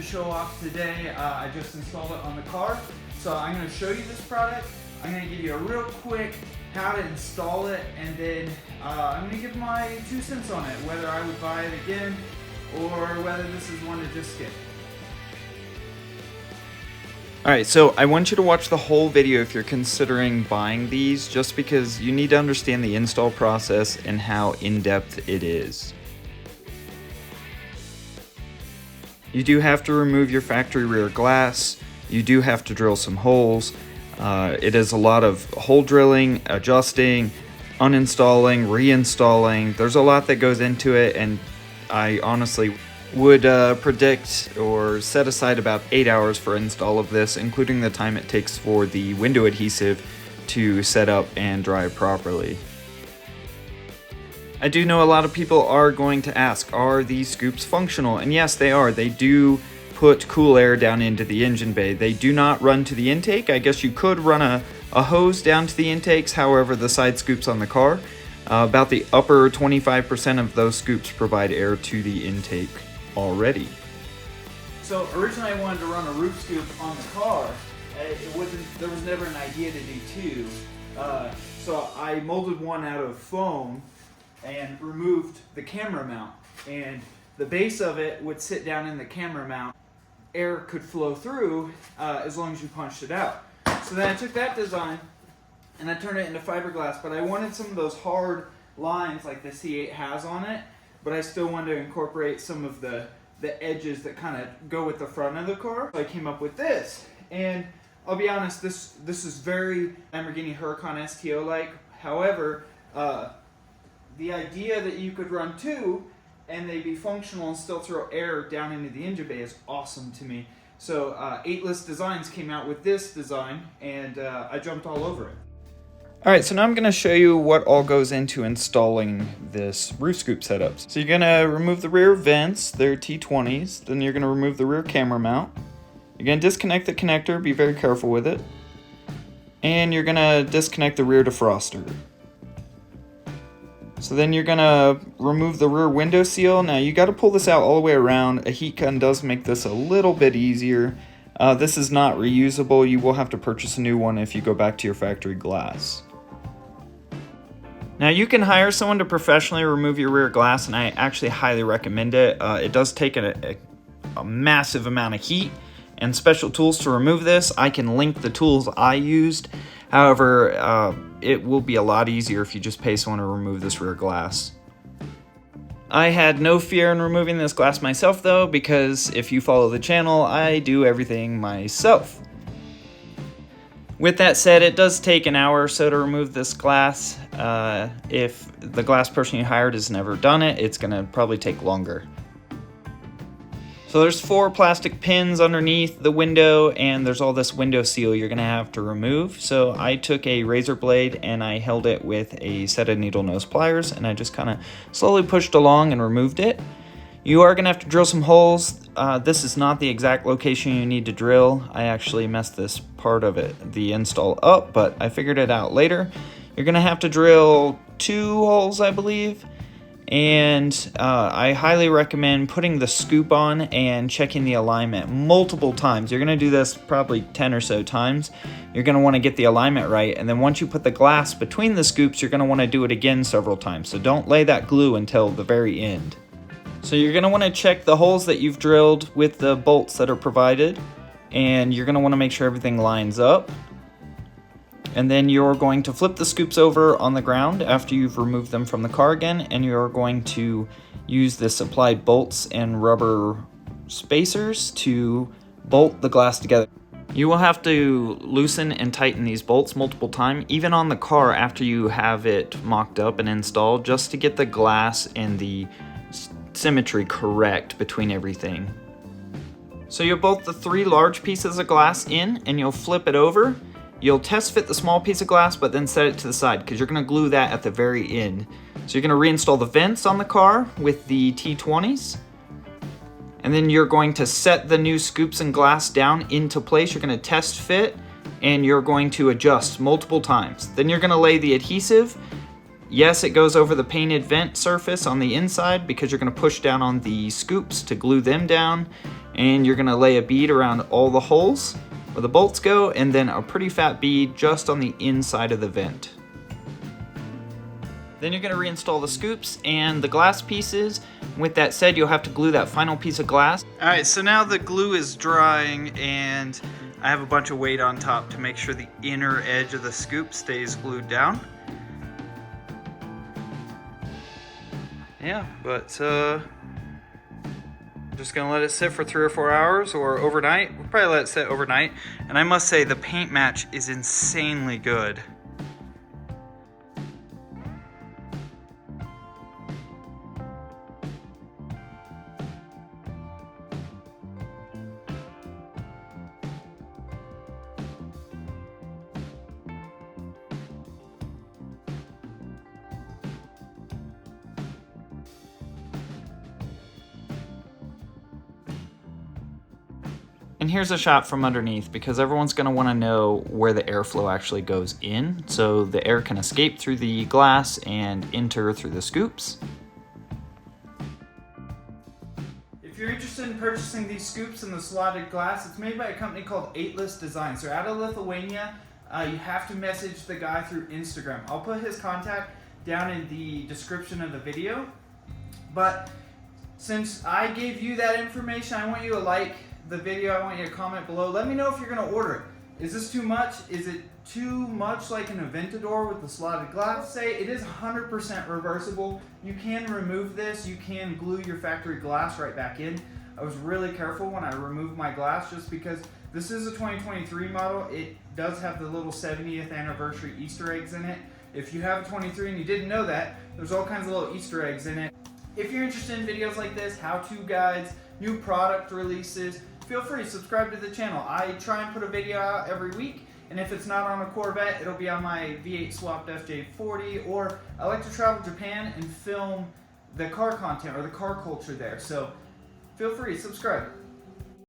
show off today. I just installed it on the car. So I'm going to show you this product. I'm going to give you a real quick how to install it, and then I'm going to give my 2 cents on it, whether I would buy it again or whether this is one to just skip. Alright, so I want you to watch the whole video if you're considering buying these, just because you need to understand the install process and how in-depth it is. You do have to remove your factory rear glass, you do have to drill some holes. It is a lot of hole drilling, adjusting, uninstalling, reinstalling. There's a lot that goes into it, and I honestly would predict or set aside about 8 hours for install of this, including the time it takes for the window adhesive to set up and dry properly. I do know a lot of people are going to ask, are these scoops functional? And yes, they are. They do put cool air down into the engine bay. They do not run to the intake. I guess you could run a hose down to the intakes, however the side scoops on the car, about the upper 25% of those scoops provide air to the intake already. So originally I wanted to run a roof scoop on the car. There was never an idea to do 2. So I molded one out of foam and removed the camera mount. And the base of it would sit down in the camera mount. Air could flow through as long as you punched it out. So then I took that design and I turned it into fiberglass, but I wanted some of those hard lines like the C8 has on it, but I still wanted to incorporate some of the edges that kind of go with the front of the car. So I came up with this, and I'll be honest, this is very Lamborghini Huracan STO-like. However, the idea that you could run 2 and they be functional and still throw air down into the engine bay is awesome to me. So 8less Designs came out with this design, and I jumped all over it. Alright, so now I'm going to show you what all goes into installing this roof scoop setup. So you're going to remove the rear vents, they're T20s, then you're going to remove the rear camera mount. You're going to disconnect the connector, be very careful with it. And you're going to disconnect the rear defroster. So then you're going to remove the rear window seal. Now you got to pull this out all the way around. A heat gun does make this a little bit easier. This is not reusable. You will have to purchase a new one if you go back to your factory glass. Now you can hire someone to professionally remove your rear glass, and I actually highly recommend it. It does take a massive amount of heat and special tools to remove this. I can link the tools I used. However, it will be a lot easier if you just pay someone to remove this rear glass. I had no fear in removing this glass myself though, because if you follow the channel, I do everything myself. With that said, it does take an hour or so to remove this glass. If the glass person you hired has never done it, it's going to probably take longer. So there's 4 plastic pins underneath the window, and there's all this window seal you're going to have to remove. So I took a razor blade and I held it with a set of needle nose pliers, and I just kind of slowly pushed along and removed it. You are going to have to drill some holes. This is not the exact location you need to drill. I actually messed this part of the install up, but I figured it out later. You're going to have to drill 2 holes, I believe. And I highly recommend putting the scoop on and checking the alignment multiple times. You're going to do this probably 10 or so times. You're going to want to get the alignment right, and then once you put the glass between the scoops, you're going to want to do it again several times. So don't lay that glue until the very end. So you're going to want to check the holes that you've drilled with the bolts that are provided, and you're going to want to make sure everything lines up. And then you're going to flip the scoops over on the ground after you've removed them from the car again, and you're going to use the supplied bolts and rubber spacers to bolt the glass together. You will have to loosen and tighten these bolts multiple times, even on the car after you have it mocked up and installed, just to get the glass and the symmetry correct between everything. So you'll bolt the 3 large pieces of glass in, and you'll flip it over. You'll test fit the small piece of glass, but then set it to the side because you're going to glue that at the very end. So you're going to reinstall the vents on the car with the T20s. And then you're going to set the new scoops and glass down into place. You're going to test fit, and you're going to adjust multiple times. Then you're going to lay the adhesive Yes, it goes over the painted vent surface on the inside because you're going to push down on the scoops to glue them down, and you're going to lay a bead around all the holes where the bolts go, and then a pretty fat bead just on the inside of the vent. Then you're going to reinstall the scoops and the glass pieces. With that said, you'll have to glue that final piece of glass. Alright, so now the glue is drying, and I have a bunch of weight on top to make sure the inner edge of the scoop stays glued down. Yeah, but I'm just gonna let it sit for 3 or 4 hours or overnight. We'll probably let it sit overnight. And I must say the paint match is insanely good. And here's a shot from underneath because everyone's going to want to know where the airflow actually goes in so the air can escape through the glass and enter through the scoops. If you're interested in purchasing these scoops and the slotted glass, it's made by a company called 8less Designs. They're out of Lithuania. You have to message the guy through Instagram. I'll put his contact down in the description of the video. But since I gave you that information, I want you to like the video. I want you to comment below. Let me know if you're going to order it. Is this too much? Is it too much like an Aventador with the slotted glass? Say it is 100% reversible. You can remove this. You can glue your factory glass right back in. I was really careful when I removed my glass just because this is a 2023 model. It does have the little 70th anniversary Easter eggs in it. If you have a 23 and you didn't know that, there's all kinds of little Easter eggs in it. If you're interested in videos like this, how-to guides, new product releases, feel free to subscribe to the channel. I try and put a video out every week, and if it's not on a Corvette, it'll be on my V8 swapped FJ40, or I like to travel to Japan and film the car content or the car culture there. So feel free to subscribe.